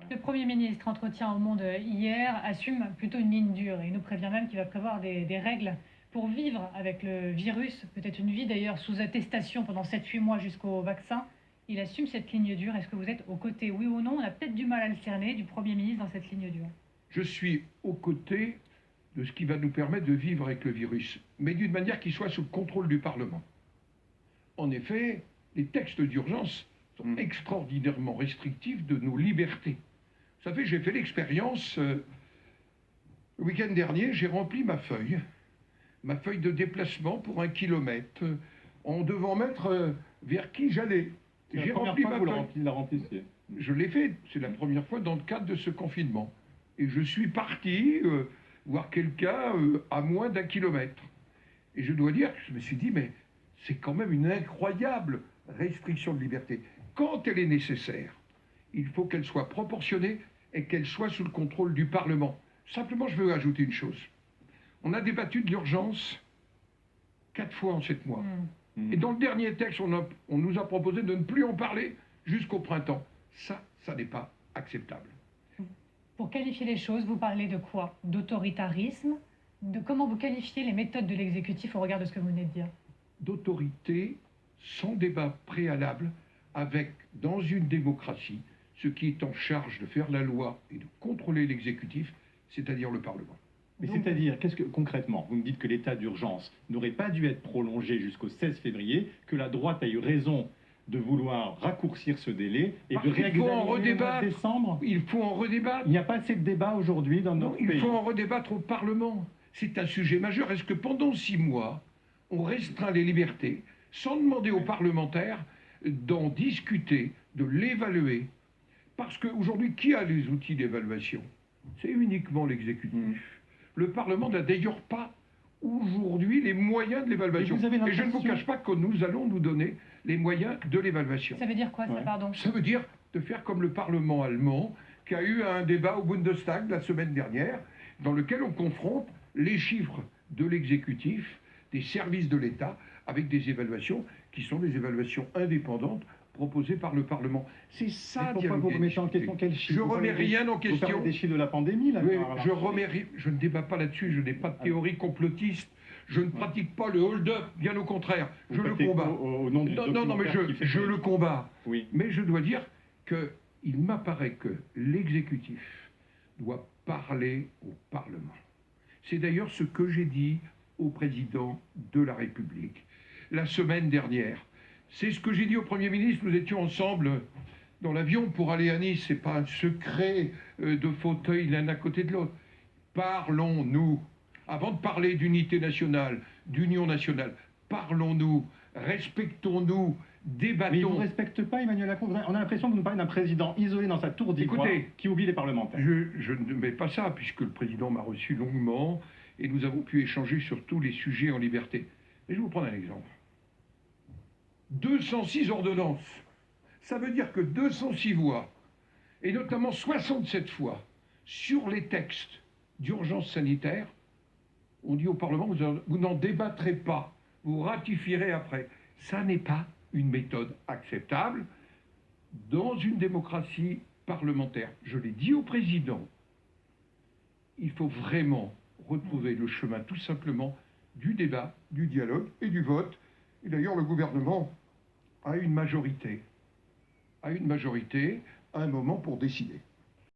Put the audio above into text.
Le Premier ministre, entretien au Monde hier, assume plutôt une ligne dure et il nous prévient même qu'il va prévoir des règles pour vivre avec le virus, peut-être une vie d'ailleurs sous attestation pendant 7-8 mois jusqu'au vaccin. Il assume cette ligne dure. Est-ce que vous êtes aux côtés, oui ou non? On a peut-être du mal à le cerner, du Premier ministre dans cette ligne dure. Je suis aux côtés de ce qui va nous permettre de vivre avec le virus, mais d'une manière qui soit sous le contrôle du Parlement. En effet, les textes d'urgence sont extraordinairement restrictifs de nos libertés. Vous savez, j'ai fait l'expérience, le week-end dernier, j'ai rempli ma feuille de déplacement pour 1 kilomètre, en devant mettre vers qui j'allais. J'ai rempli ma feuille. La remplissiez. Je l'ai fait, c'est la première fois dans le cadre de ce confinement. Et je suis parti voir quelqu'un à moins d'1 kilomètre. Et je dois dire que je me suis dit, mais c'est quand même une incroyable restriction de liberté. Quand elle est nécessaire, il faut qu'elle soit proportionnée et qu'elle soit sous le contrôle du Parlement. Simplement, je veux ajouter une chose. On a débattu de l'urgence 4 fois en 7 mois. Et dans le dernier texte, on nous a proposé de ne plus en parler jusqu'au printemps. Ça n'est pas acceptable. Pour qualifier les choses, vous parlez de quoi? D'autoritarisme? De comment vous qualifiez les méthodes de l'exécutif au regard de ce que vous venez de dire? D'autorité sans débat préalable avec, dans une démocratie, ce qui est en charge de faire la loi et de contrôler l'exécutif, c'est-à-dire le Parlement. Mais c'est-à-dire, concrètement, vous me dites que l'état d'urgence n'aurait pas dû être prolongé jusqu'au 16 février, que la droite a eu raison de vouloir raccourcir ce délai et Parce de réexaminer au mois de décembre. Il faut en redébattre. Il n'y a pas assez de débat aujourd'hui dans notre pays. Il faut en redébattre au Parlement. C'est un sujet majeur. Est-ce que pendant 6 mois, on restreint les libertés sans demander aux parlementaires d'en discuter, de l'évaluer? Parce qu'aujourd'hui, qui a les outils d'évaluation? C'est uniquement l'exécutif. Le Parlement n'a d'ailleurs pas aujourd'hui les moyens de l'évaluation. Et je ne vous cache pas que nous allons nous donner les moyens de l'évaluation. Ça veut dire quoi, ça, pardon? Ça veut dire de faire comme le Parlement allemand, qui a eu un débat au Bundestag la semaine dernière, dans lequel on confronte les chiffres de l'exécutif, des services de l'État, avec des évaluations qui sont des évaluations indépendantes proposées par le Parlement. C'est ça, pourquoi vous remettez en question quels chiffres? Je remets rien en question. Vous parlez des chiffres de la pandémie, là. Oui, je ne débat pas là-dessus, je n'ai pas de théorie complotiste, je ne pratique pas le hold-up, bien au contraire, je le combats. Non, mais je le combats. Oui. Mais je dois dire qu'il m'apparaît que l'exécutif doit parler au Parlement. C'est d'ailleurs ce que j'ai dit au président de la République la semaine dernière. C'est ce que j'ai dit au Premier ministre. Nous étions ensemble dans l'avion pour aller à Nice. Ce n'est pas un secret de fauteuil l'un à côté de l'autre. Parlons-nous. Avant de parler d'unité nationale, d'union nationale, parlons-nous, respectons-nous, débattons. Mais il ne vous respecte pas, Emmanuel Macron. On a l'impression que vous nous parlez d'un président isolé dans sa tour d'ivoire qui oublie les parlementaires. Je ne mets pas ça, puisque le président m'a reçu longuement et nous avons pu échanger sur tous les sujets en liberté. Mais je vais vous prendre un exemple. 206 ordonnances. Ça veut dire que 206 voix, et notamment 67 fois, sur les textes d'urgence sanitaire, on dit au Parlement, vous n'en débattrez pas, vous ratifierez après. Ça n'est pas une méthode acceptable dans une démocratie parlementaire. Je l'ai dit au président, il faut vraiment retrouver le chemin tout simplement du débat, du dialogue et du vote. Et d'ailleurs, le gouvernement a une majorité, à un moment pour décider.